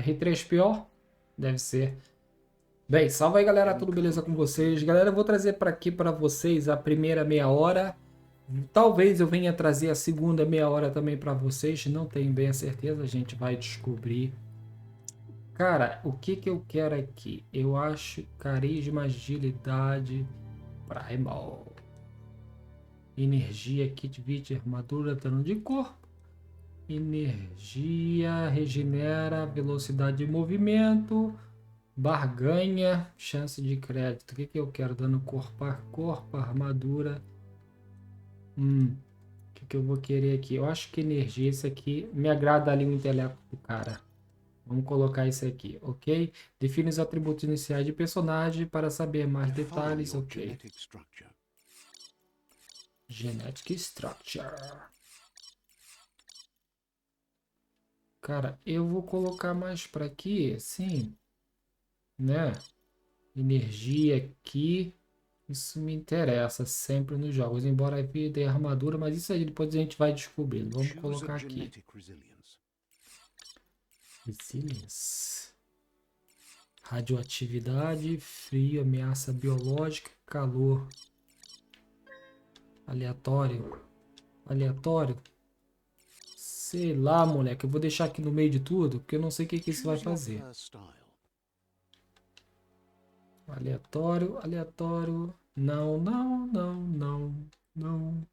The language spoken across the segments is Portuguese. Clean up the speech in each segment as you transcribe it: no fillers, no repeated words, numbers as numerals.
R3PO? Deve ser. Bem, salve aí galera, tudo beleza com vocês? Galera, eu vou trazer para aqui para vocês a primeira meia hora. Talvez eu venha trazer a segunda meia hora também para vocês, não tenho bem a certeza, a gente vai descobrir. Cara, o que que eu quero aqui? Eu acho carisma, agilidade, primal. Energia, kit vit, armadura, dano de corpo. Energia, regenera, velocidade de movimento. Barganha, chance de crédito. O que que eu quero? Dano corpo a corpo, armadura. O que que eu vou querer aqui? Eu acho que energia, esse aqui me agrada ali o intelecto do cara. Vamos colocar esse aqui, ok? Define os atributos iniciais de personagem para saber mais detalhes, ok. Genetic Structure. Cara, eu vou colocar mais para aqui, assim, né? Energia aqui. Isso me interessa sempre nos jogos, embora a vida e a armadura, mas isso aí depois a gente vai descobrir. Vamos colocar aqui. Resilience. Radioatividade, frio, ameaça biológica, calor. Aleatório. Aleatório. Sei lá, moleque. Eu vou deixar aqui no meio de tudo, porque eu não sei o que que isso vai fazer. Aleatório, aleatório. Não, não, não, não, não.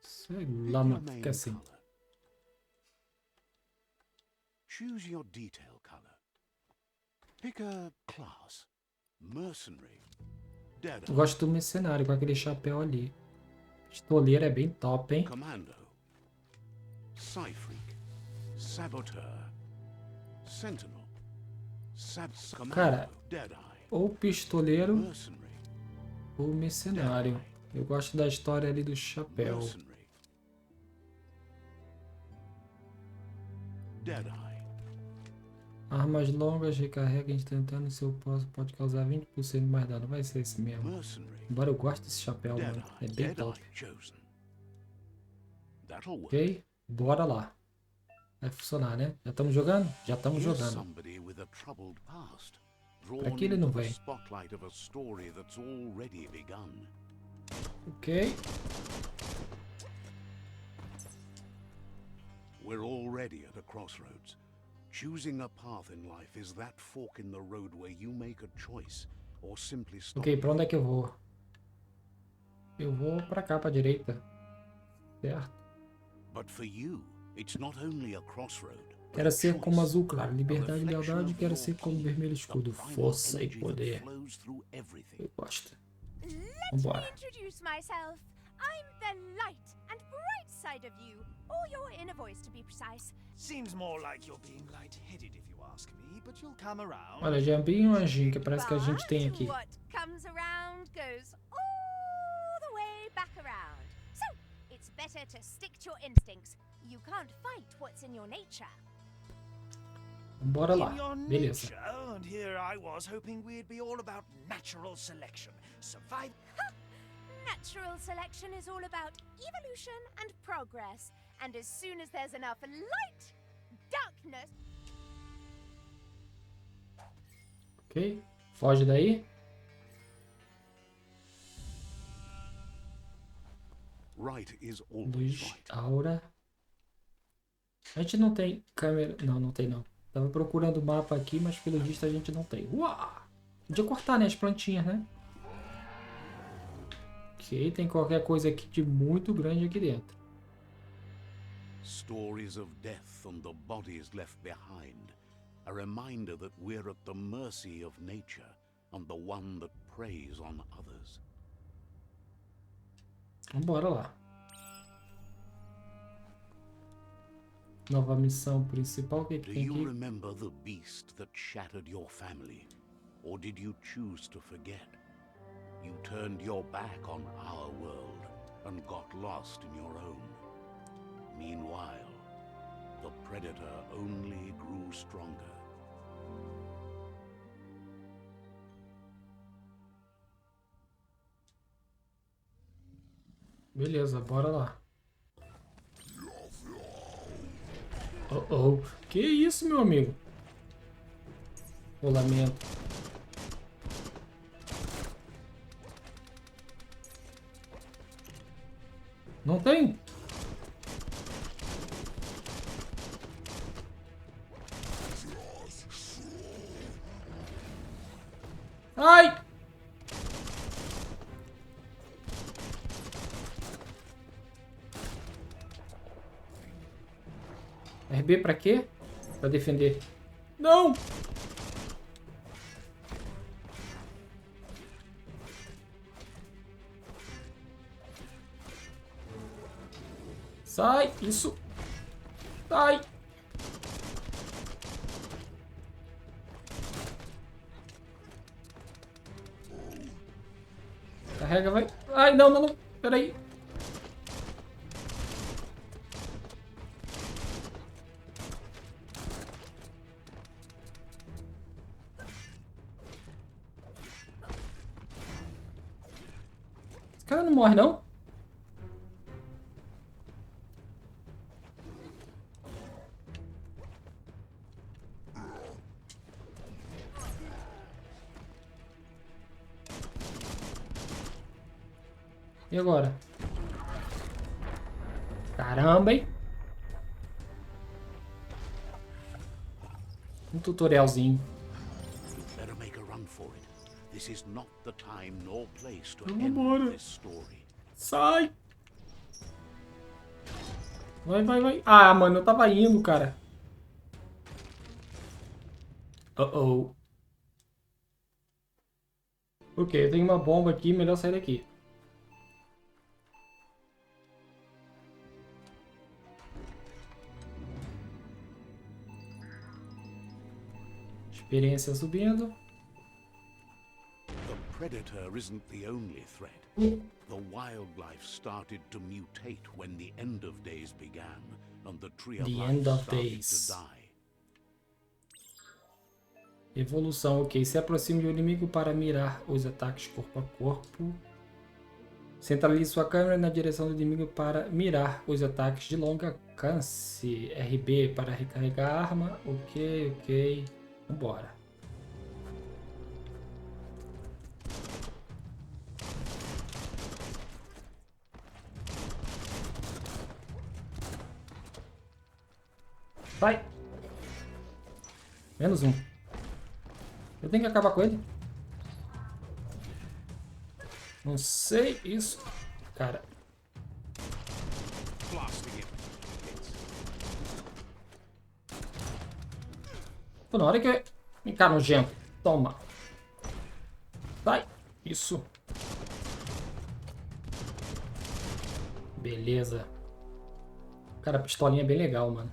Sei lá, mano. Fica assim. Choose your detail color. Pick a class. Mercenary. Eu gosto do mercenário com aquele chapéu ali. Pistoleiro é bem top, hein? Commando. Psyfreak. Saboteur. Sentinel. Cara, ou pistoleiro ou mercenário. Eu gosto da história ali do chapéu. Armas longas, recarrega instantâneo, seu posto pode causar 20% mais dano. Vai ser esse mesmo. Embora eu goste desse chapéu, mano. É bem top. Ok? Bora lá. Vai funcionar, né? Já estamos jogando? Já estamos jogando. Pra que ele não vem? Ok. We're already at a crossroads. Choosing a path in life is that fork in the road where you make a choice or simply stop. Ok, pra onde é que eu vou? Eu vou pra cá, pra direita. Certo? But for you, it's not only a crossroad. Quero ser como azul claro, liberdade e lealdade. Quero ser como vermelho escudo, força e poder. Eu gosto. Vambora. I'm the light and bright side of you, or your inner voice to be precise. Seems more like you're being light-headed if you ask me, but you'll come around. Olha, já é bem um anjinho que parece que a gente tem aqui. What comes around goes all the way back around. So, it's better to stick to your instincts. You can't fight what's in your nature. Bora lá. Beleza. And here I was hoping we'd be all about natural selection. Survive. Natural selection is all about evolution and progress. And as soon as there's enough light, darkness... Ok. Foge daí. Luz, aura. A gente não tem câmera... Não, não tem não. Tava procurando o mapa aqui, mas pelo visto a gente não tem. Uau! Podia cortar, né? As plantinhas, né? Ok, tem qualquer coisa aqui de muito grande aqui dentro. Stories of death and the bodies left behind. A reminder that we're at the mercy of nature and the one that preys on others. Vambora lá. Nova missão principal. O que que tem aqui? Do you remember the beast that shattered your family? Or did you choose to forget? You turned your back on our world and got lost in your own. Meanwhile, the predator only grew stronger. Beleza, bora lá. Oh, oh. Que isso, meu amigo? Rolamento. Não tem? Ai! RB pra quê? Pra defender. Não! Sai! Isso! Sai! Carrega, vai. Ai, não, não, não. Peraí. Esse cara não morre, não? E agora? Caramba, hein? Um tutorialzinho. You'd better make a run for it. This is not the time nor place to Memória. end this story. Sai! Vai, vai, vai. Ah, mano, eu tava indo, cara. Oh. Ok, eu tenho uma bomba aqui, melhor sair daqui. Experiência subindo. The predator isn't the only threat. The wildlife started to mutate when the end of days began, and the tree of The life end of started days. to die. Evolução, ok. Se aproxime do inimigo para mirar os ataques corpo a corpo. Centralize sua câmera na direção do inimigo para mirar os ataques de longo alcance. RB para recarregar a arma. Ok. Vambora. Vai! Menos um. Eu tenho que acabar com ele. Não sei isso. Cara. Pô, na hora que eu... Vem cá, nojento. Toma. Sai. Isso. Beleza. Cara, a pistolinha é bem legal, mano.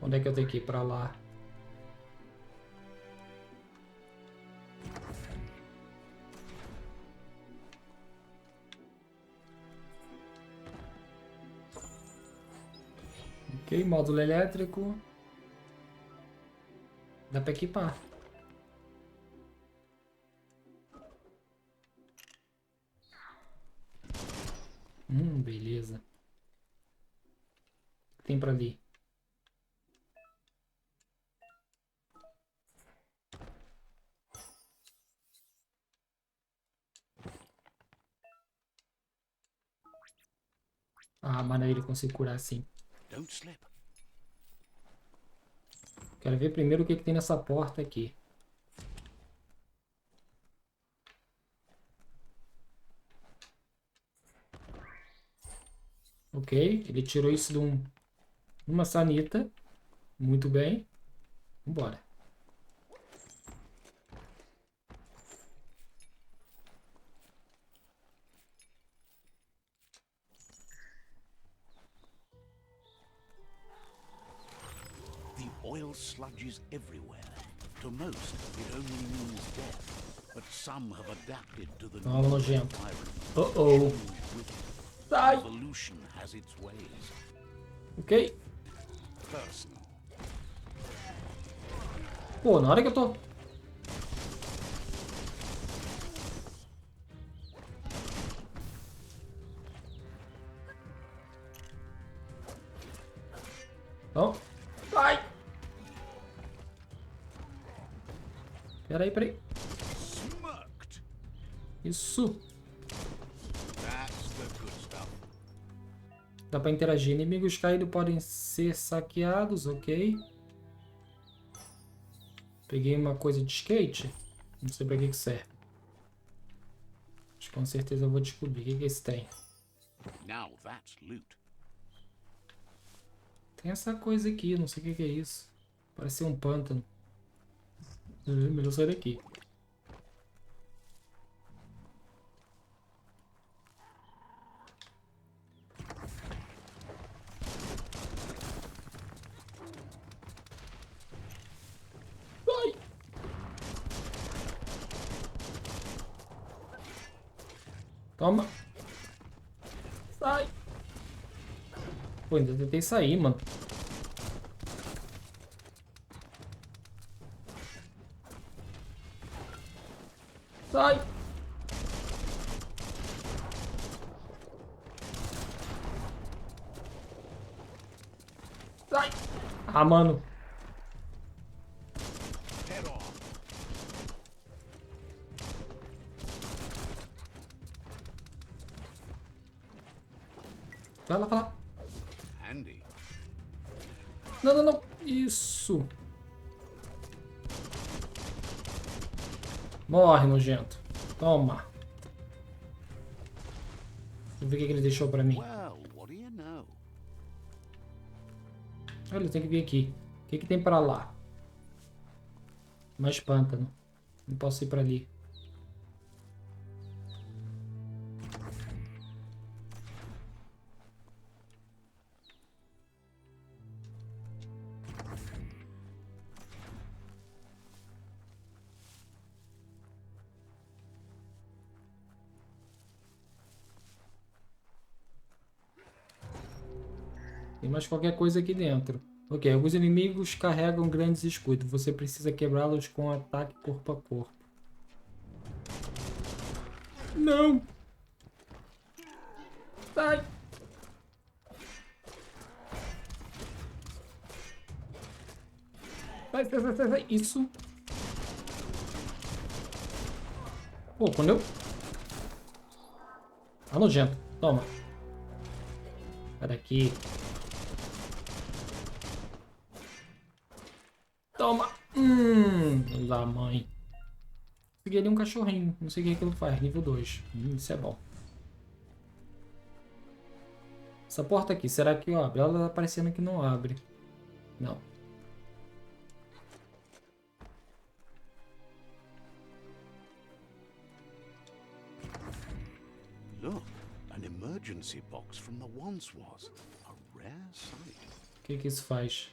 Onde é que eu tenho que ir? Pra lá. Ok, módulo elétrico. Dá pra equipar. Beleza. O que tem pra ali? Ah, maneiro, ele consegue curar assim. Don't slip. Quero ver primeiro o que tem nessa porta aqui. Ok, ele tirou isso de uma sanita. Muito bem. Vambora. The oil sludges everywhere. To most, it only means death. But some have adapted to the Toma, new nojento. environment. With it, Sai. evolution has its ways. Ok. Personal. Pô, na hora que eu tô... Ai! Peraí. Smirked. Isso. That's the good stuff. Dá pra interagir. Inimigos caídos podem ser saqueados, ok. Peguei uma coisa de skate. Não sei pra que serve. Mas com certeza eu vou descobrir. O que esse tem? Now that's loot. Tem essa coisa aqui. Não sei o que é isso. Parece ser um pântano. Melhor sair daqui. Ai! Toma! Sai! Pô, ainda tentei sair, mano. Sai! Sai! Ah, mano. Head on. Vai lá. Handy. Não. Isso. Morre, nojento. Toma. Deixa eu ver o que ele deixou pra mim. Well, what do you know? Olha, tem que vir aqui. O que tem pra lá? Mais pântano. Não posso ir pra ali. Tem mais qualquer coisa aqui dentro. Ok, alguns inimigos carregam grandes escudos. Você precisa quebrá-los com ataque corpo a corpo. Não! Sai! Sai. Isso. Pô, quando eu... Tá nojento. Toma. Sai daqui. Toma! Da mãe. Peguei ali um cachorrinho. Não sei o que aquilo faz. Nível 2. Isso é bom. Essa porta aqui, será que abre? Ela tá parecendo que não abre. Não. Look, an emergency box from the once was. A rare sight. O que isso faz?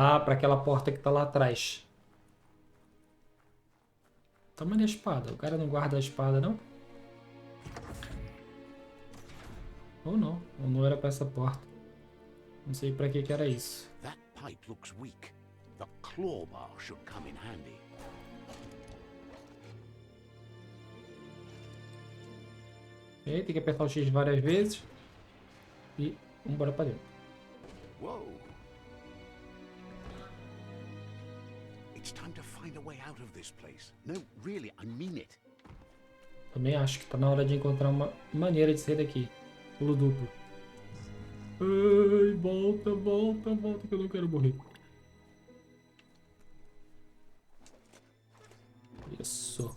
Ah, para aquela porta que tá lá atrás. Tamanho da espada. O cara não guarda a espada, não? Ou não. Ou não era para essa porta. Não sei para que era isso. That pipe looks weak. The claw bar should come in handy. Ok, tem que apertar o X várias vezes. E vamos embora para dentro. Whoa. It's time to find a way out of this place. No, really, I mean it. Também acho que tá na hora de encontrar uma maneira de sair daqui. Pulo duplo. Ai, volta, que eu não quero morrer. Isso.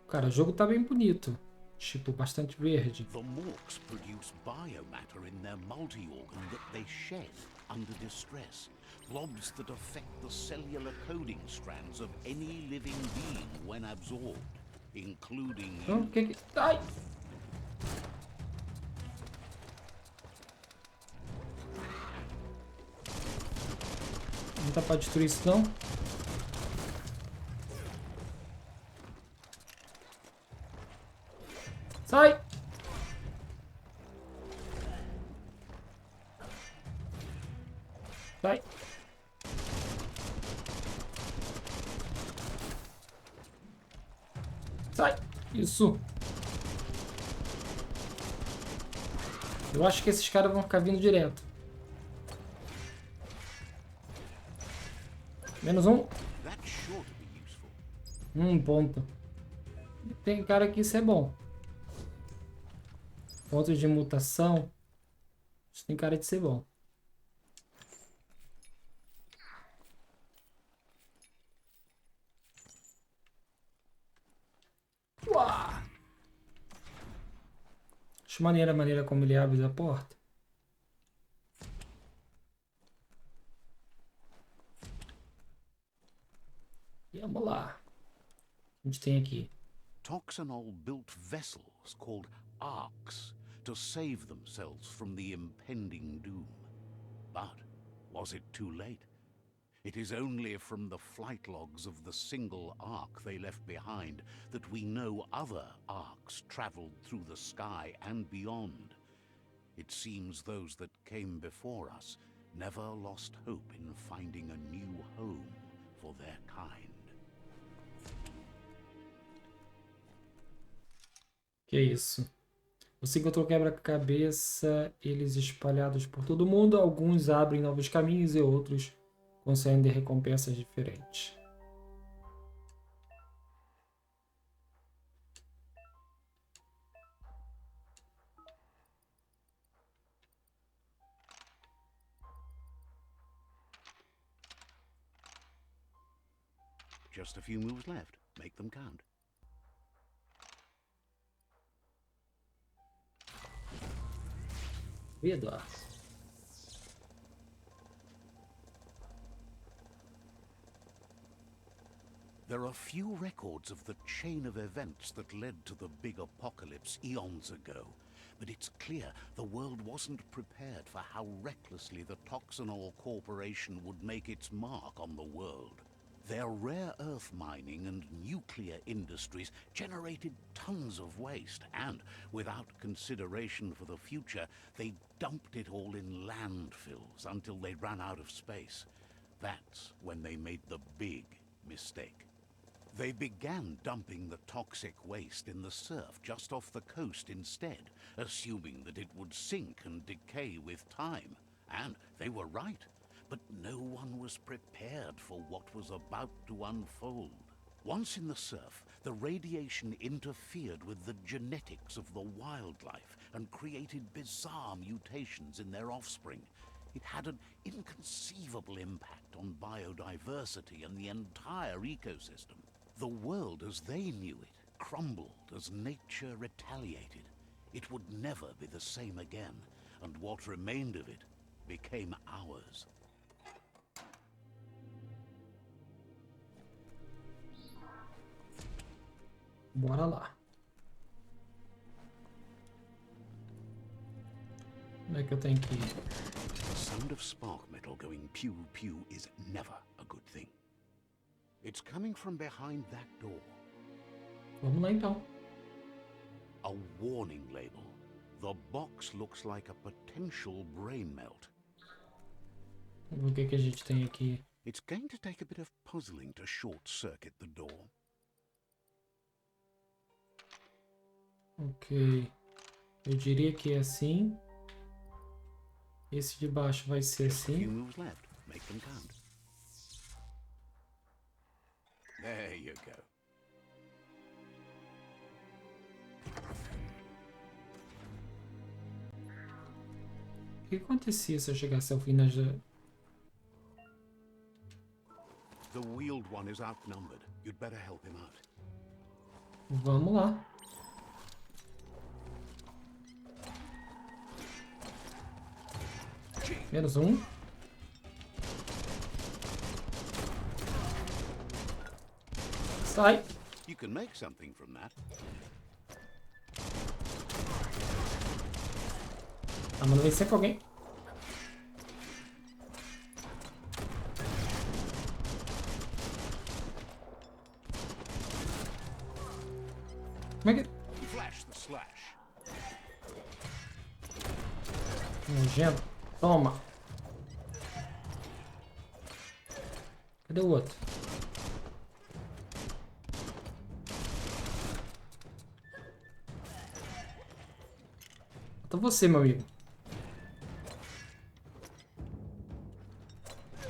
Cara, o jogo tá bem bonito. Tipo, bastante verde. The Morks produce biomatter in their multi-organ that they shed under distress. Blobs that affect the cellular coding strands of any living being when absorbed, including Então, you. o que. Ai! Não dá pra destruir isso, não? Sai! Sai! Sai. Isso. Eu acho que esses caras vão ficar vindo direto. Menos um. Ponto. Tem cara que isso é bom. Pontos de mutação. Isso tem cara de ser bom. Uau! Acho maneira a maneira como ele abre a porta. E vamos lá. A gente tem aqui. Toxanol built vessels called arks to save themselves from the impending doom. But was it too late? It is only from the flight logs of the single ark they left behind that we know other arks traveled through the sky and beyond. It seems those that came before us never lost hope in finding a new home for their kind. Que isso? Você encontrou quebra-cabeça, eles espalhados por todo mundo. Alguns abrem novos caminhos e outros concedem recompensas diferentes. Just a few moves left. Make them count. VÍDEO. There are few records of the chain of events that led to the big apocalypse eons ago, but it's clear the world wasn't prepared for how recklessly the Toxanol Corporation would make its mark on the world. Their rare earth mining and nuclear industries generated tons of waste, and without consideration for the future, they dumped it all in landfills until they ran out of space. That's when they made the big mistake. They began dumping the toxic waste in the surf just off the coast instead, assuming that it would sink and decay with time. And they were right. But no one was prepared for what was about to unfold. Once in the surf, the radiation interfered with the genetics of the wildlife and created bizarre mutations in their offspring. It had an inconceivable impact on biodiversity and the entire ecosystem. The world as they knew it crumbled as nature retaliated. It would never be the same again, and what remained of it became ours. Bora lá. Onde é que eu tenho que ir? The sound of spark metal going pew pew is never a good thing. It's coming from behind that door. Vamos lá então. A warning label. The box looks like a potential brain melt. Vamos ver o que que a gente tem aqui. It's going to take a bit of puzzling to short-circuit the door. Ok. Eu diria que é assim. Esse de baixo vai ser Just a few assim. moves left. Make them count. There you go. O que acontecia se eu chegasse ao fim das... The wheeled one is outnumbered. You'd better help him out. Vamos lá. Menos um. Sai. You can make something from that. Tá mandando vencer com alguém. Como é que... Flash the slash. Nojento. Toma. Cadê o outro? Falta você, meu amigo.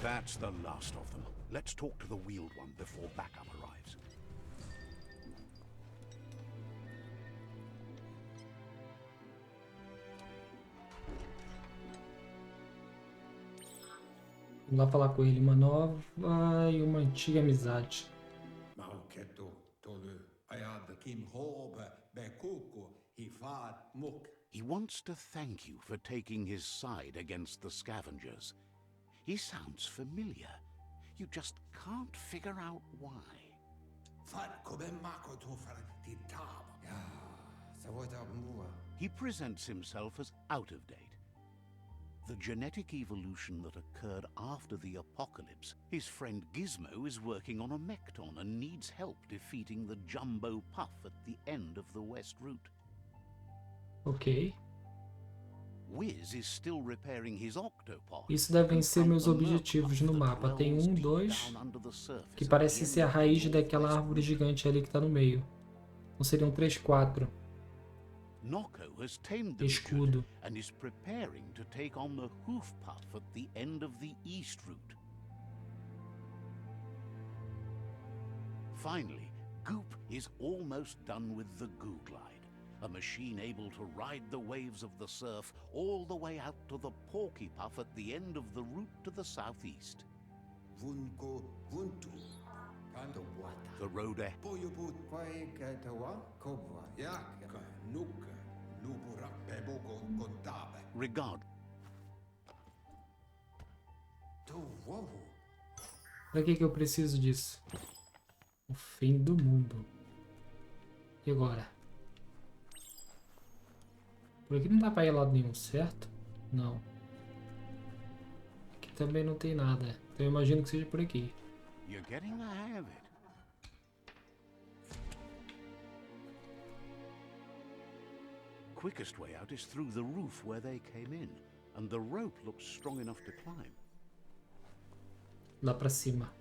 That's the last of them. Let's talk to the wheeled one before backup arrives. Vamos lá falar com ele. Uma nova e uma antiga amizade. He wants to thank you for taking his side against the scavengers. He sounds familiar. You just can't figure out why. He presents himself as out of date. The genetic evolution that occurred after the apocalypse. His friend Gizmo is working on a mekton and needs help defeating the jumbo puff at the end of the west route. Ok. Wiz is still repairing his octopod. Isso devem ser meus objetivos no mapa. Tem 1, 2, que parece ser a raiz daquela árvore gigante ali que está no meio. Então seriam 3, 4. Nocco has tamed the Escudo. and is preparing to take on the hoof puff at the end of the east route. Finally, Goop is almost done with the Goo Glide, a machine able to ride the waves of the surf all the way out to the Porky Puff at the end of the route to the southeast. The road ahead. Regard. Pra que eu preciso disso? O fim do mundo. E agora? Por aqui não dá pra ir a lado nenhum, certo? Não. Aqui também não tem nada. Então eu imagino que seja por aqui. You're getting the hang of it. Quickest way out is through the roof where they came in, and the rope looks strong enough to climb. Lá pra cima.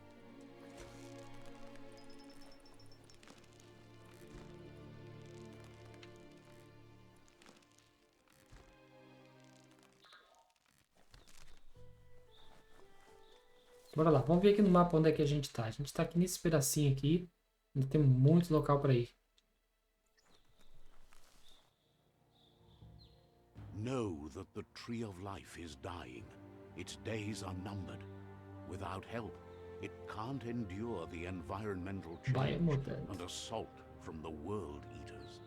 Bora lá, vamos ver aqui no mapa onde é que a gente tá. A gente tá aqui nesse pedacinho aqui. Ainda tem muito local para ir. Know that the tree of life is dying. Its days are numbered. Without help, it can't endure the environmental change Biomutant. and assault from the world eaters.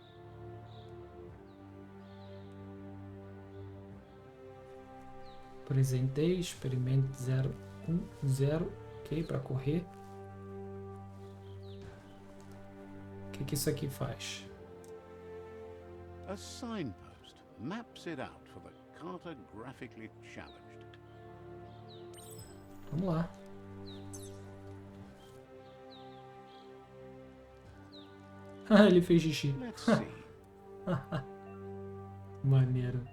Apresentei, experimente 0, 1, 0. Ok, para correr. O que isso aqui faz? A signpost maps it out for the cartographically challenged. Vamos lá. Ah, ele fez xixi. Let's see. Maneiro.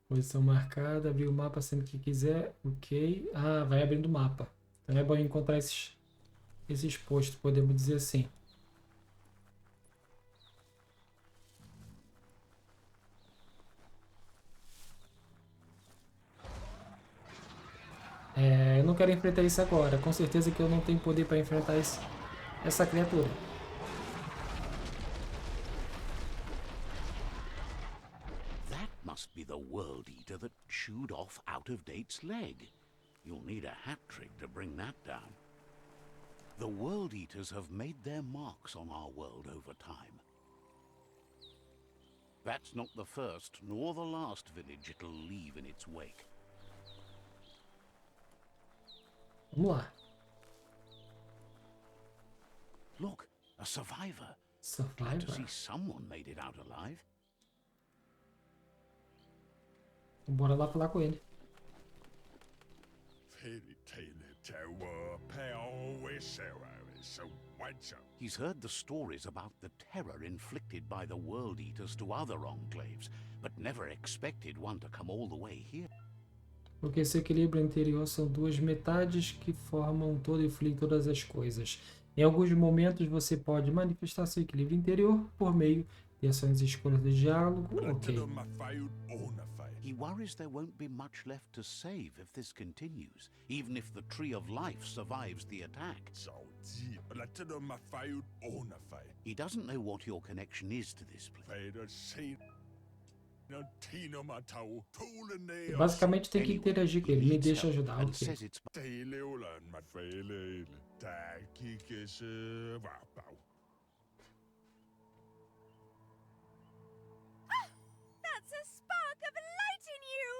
Posição marcada, abrir o mapa sempre que quiser. Ok. Ah, vai abrindo o mapa. Então é bom encontrar esses postos, podemos dizer assim. Eu não quero enfrentar isso agora. Com certeza que eu não tenho poder para enfrentar essa criatura. That must be the world eater that chewed off Out of Date's leg. You'll need a hat trick to bring that down. The world eaters have made their marks on our world over time. That's not the first nor the last village it'll leave in its wake. Vamos lá. Look, a survivor. Glad to see Survivor. someone made it out alive. Bora lá falar com ele. He's heard the stories about the terror inflicted by the world eaters to other enclaves, but never expected one to come all the way here. Porque esse equilíbrio interior são duas metades que formam um todo e fluem todas as coisas. Em alguns momentos você pode manifestar seu equilíbrio interior por meio Criações e escolhas do diálogo, ok. He worries there won't be much left to save if this continues, even if the Tree of Life survives the attack. He doesn't know what your connection is to this place. Basicamente tem que Anyway, interagir com he ele. Me needs deixa help ajudar, and ok. says it's That's a spark of light in you!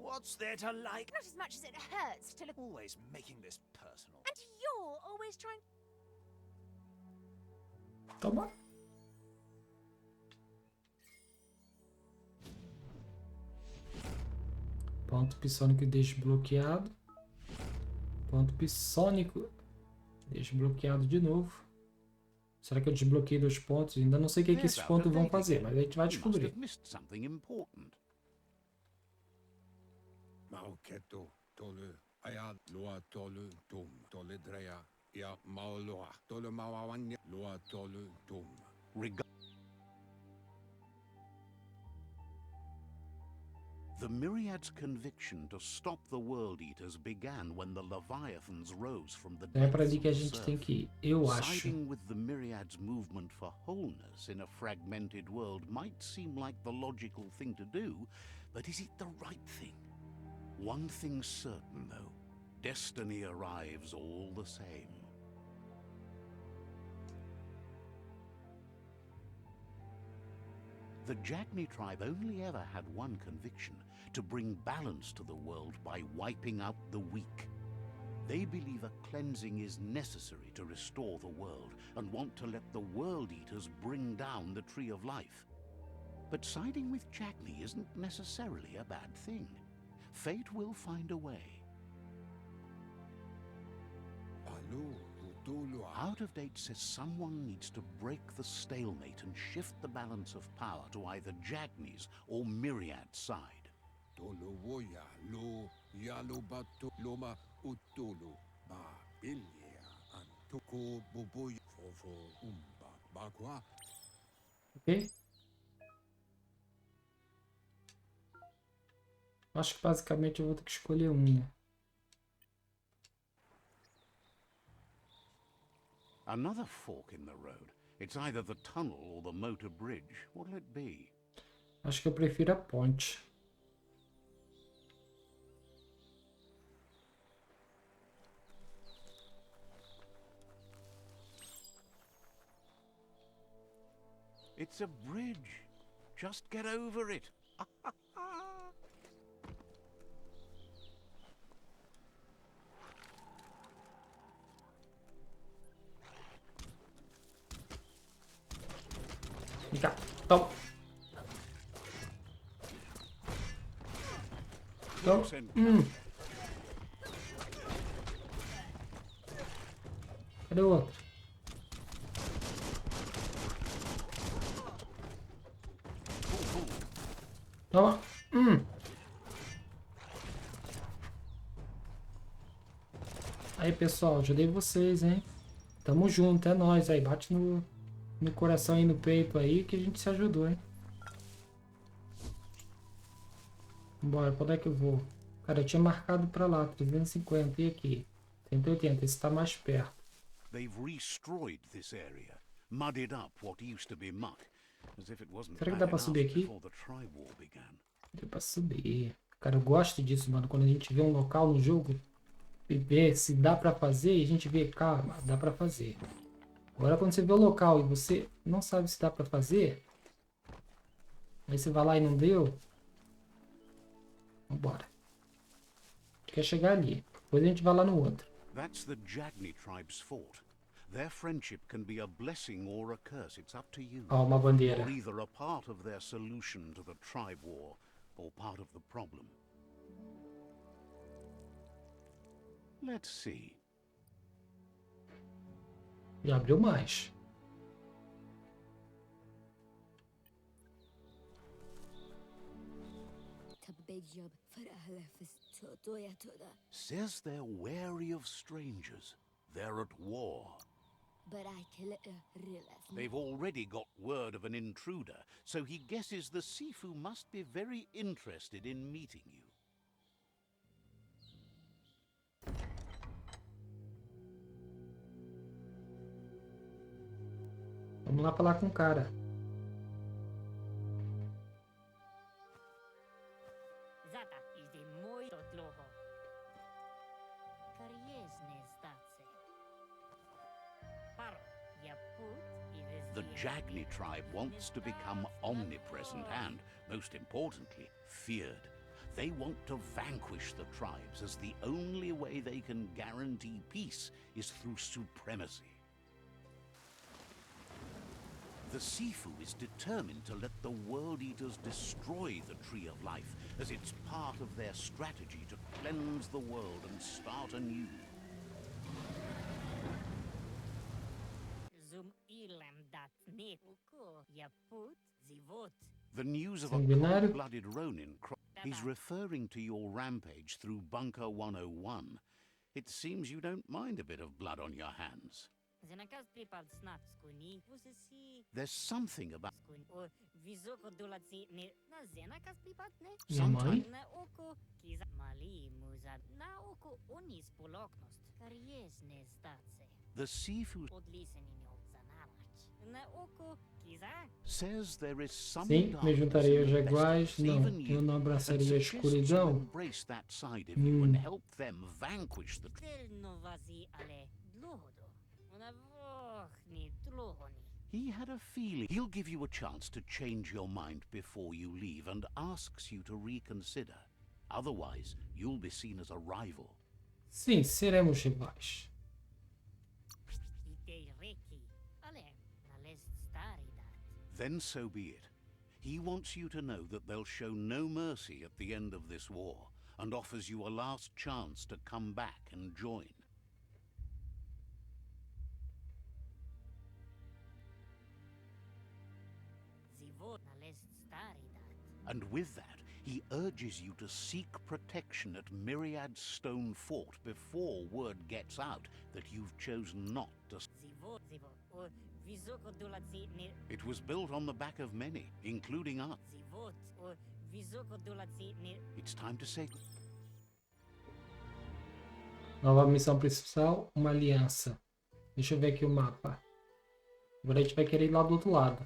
What's there to like? Not as much as it hurts to look. Always making this personal. And you're always trying. Toma. Ponto psônico desbloqueado. Ponto psônico desbloqueado de novo. Será que eu desbloqueei 2 pontos? Ainda não sei o que esses pontos vão fazer, mas a gente vai He must descobrir. have missed something important. The Myriad's conviction to stop the World Eaters began when the Leviathans rose from the É para depths ali que a of the gente tem surf. que ir, eu acho. Siding with the Myriad's movement for wholeness in a fragmented world might seem like the logical thing to do, but is it the right thing? One thing's certain, though. Destiny arrives all the same. The Jagni tribe only ever had one conviction: to bring balance to the world by wiping out the weak. They believe a cleansing is necessary to restore the world and want to let the World Eaters bring down the Tree of Life. But siding with Jagni isn't necessarily a bad thing. Fate will find a way. Out of Date says someone needs to break the stalemate and shift the balance of power to either Jagni's or Myriad's side. Ok? Acho que basicamente eu vou ter que escolher um, né? Another fork in the road. It's either the tunnel or the motor bridge. What'll it be? Acho que eu prefiro a ponte. It's a bridge. Just get over it. Vem cá, toma. Toma. Cadê o outro? Toma. Aí, pessoal, ajudei vocês, hein? Tamo junto, é nóis aí. Bate no coração e no peito aí que a gente se ajudou, hein? Bora, quando é que eu vou? Cara, eu tinha marcado pra lá, 350. E aqui? 180, esse tá mais perto. They've destroyed this area, mudded up what used to be muck, as if it wasn't Será que bad dá pra enough subir aqui? before the Tribe War began. Deu pra subir. Cara, eu gosto disso, mano. Quando a gente vê um local no jogo e vê se dá pra fazer, e a gente vê, calma, dá pra fazer. Agora quando você vê o local e você não sabe se dá pra fazer, aí você vai lá e não deu, vambora. A gente quer chegar ali. Depois a gente vai lá no outro. That's the Jagni tribe's fort. Their friendship can be a blessing or a curse. It's up to you. Ó, uma bandeira. You're either a part of their solution to the tribe war or part of the problem. Let's see. Já abriu mais. Says they're wary of strangers. They're at war. But I can realize. They've already got word of an intruder, so he guesses the Sifu must be very interested in meeting you. Vamos lá falar com o cara. Zata is the muito dlouho. Kariesne stace. Paro, ya put is The Jagni tribe wants to become omnipresent and, most importantly, feared. They want to vanquish the tribes, as the only way they can guarantee peace is through supremacy. The Sifu is determined to let the World Eaters destroy the Tree of Life, as it's part of their strategy to cleanse the world and start anew. Zum ilam dat ne uko ya put zivot. The news of a Sanguinário. cold-blooded Ronin. He's referring to your rampage through Bunker 101. It seems you don't mind a bit of blood on your hands. Zenakas pripad snap skuni usisi There's something about... skuni o visoko dolatsi ne na zenakas pripad ne. Minha mãe? Na uko kiza mali muzad na uko unis poloknost. Kariesne stace. The Sifu Odli seninho zanamach. Na uko kiza. says there is some Sim, me juntarei aos darkness in jaguares. the best Não, of even eu não you, and abraçaria a suggests you escuridão. embrace that side of you and help them vanquish the... Tel novazi ale dlohodo. Una vochni dlohoni. He had a feeling he'll give you a chance to change your mind before you leave and asks you to reconsider. Otherwise, you'll be seen as a rival. Sim, seremos rivais. Ite reki. Ale, na lest stari dat. Then so be it. He wants you to know that they'll show no mercy at the end of this war and offers you a last chance to come back and join. Zivot na lest stari dat. And with that, he urges you to seek protection at Myriad Stone Fort before word gets out that you've chosen not to... Zivot. O visoko dolatsi ne. It was built on the back of many, including us. Zivot. O visoko dolatsi ne. It's time to say... Nova missão principal, uma aliança. Deixa eu ver aqui o mapa. Agora a gente vai querer ir lá do outro lado.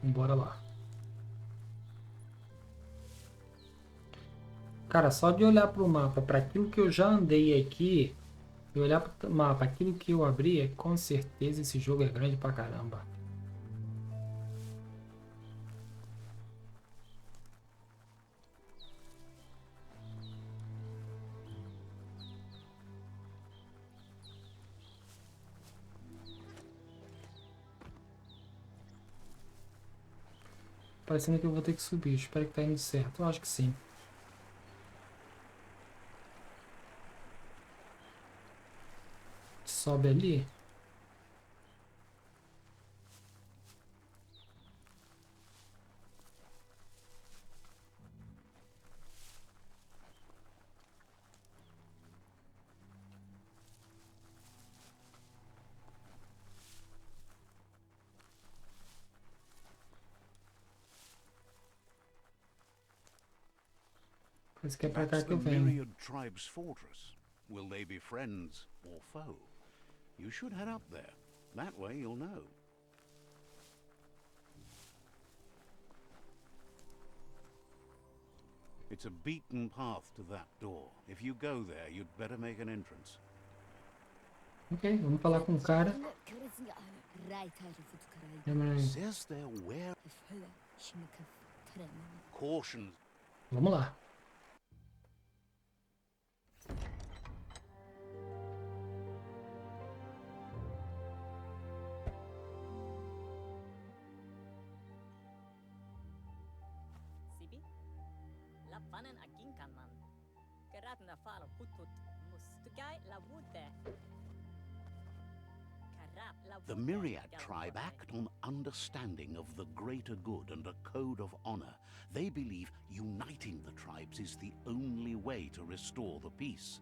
Bora lá. Cara, só de olhar para o mapa, para aquilo que eu já andei aqui, e olhar para o mapa, aquilo que eu abri, com certeza esse jogo é grande pra caramba. Parecendo que eu vou ter que subir. Espero que tá indo certo. Eu acho que sim. Sobe ali. Parece que é pra cá That's que eu the venho. Myriad tribe's fortress. Will they be friends or foe? You should head up there. That way you'll know. It's a beaten path to that door. If you go there, you'd better make an entrance. Ok, vamos falar com o cara. Says there where caution. Vamos lá. Sibi? Lapanen aking kanman. Kerat na falo putut mus. Tukai la wute. The Myriad tribe act on understanding of the greater good and a code of honor. They believe uniting the tribes is the only way to restore the peace.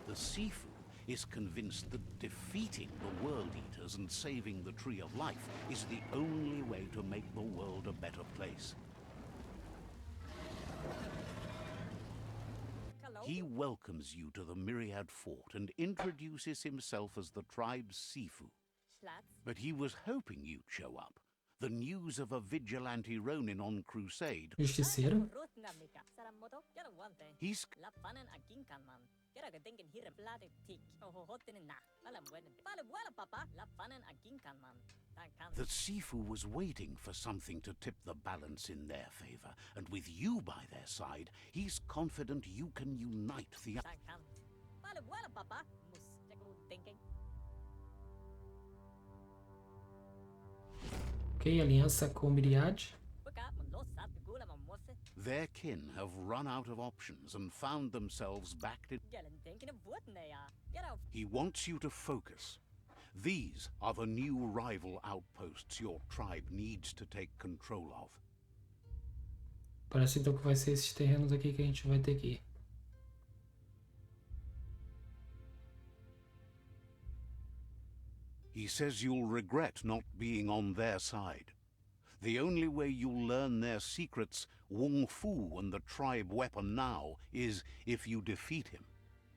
The Sifu is convinced that defeating the World Eaters and saving the Tree of Life is the only way to make the world a better place. He welcomes you to the Myriad Fort and introduces himself as the tribe's Sifu. But he was hoping you'd show up. The news of a vigilante Ronin on crusade. Justiceiro? He's The Sifu was waiting for something to tip the balance in their favor, and with you by their side, he's confident you can unite the... Ok, aliança com Myriad. Their kin have run out of options and found themselves backed in... He wants you to focus. These are the new rival outposts your tribe needs to take control of. Parece então que vai ser esses terrenos aqui que a gente vai ter que ir. He says you'll regret not being on their side. The only way you'll learn their secrets, Wung Fu and the tribe weapon now, is if you defeat him.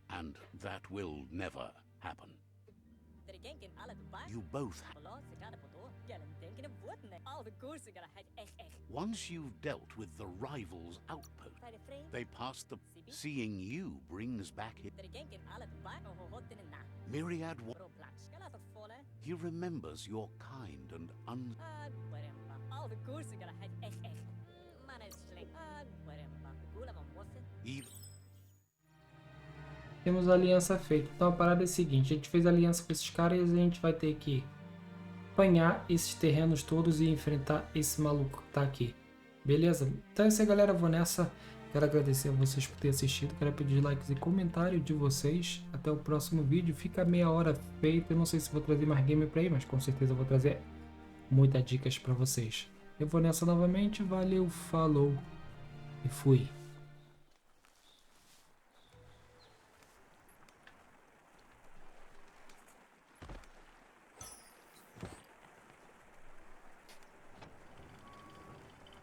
And that will never happen. You both have. Once you've dealt with the rival's outpost, they pass the... Seeing you brings back his... Myriad... He remembers your kind and Even... Temos a aliança feita. Então a parada é a seguinte, a gente fez aliança com esses caras e a gente vai ter que apanhar esses terrenos todos e enfrentar esse maluco que tá aqui. Beleza? Então é isso aí, galera, eu vou nessa. Quero agradecer a vocês por terem assistido, quero pedir likes e comentário de vocês. Até o próximo vídeo, fica meia hora feita. Eu não sei se vou trazer mais gameplay, mas com certeza eu vou trazer muitas dicas para vocês. Eu vou nessa novamente, valeu, falou e fui.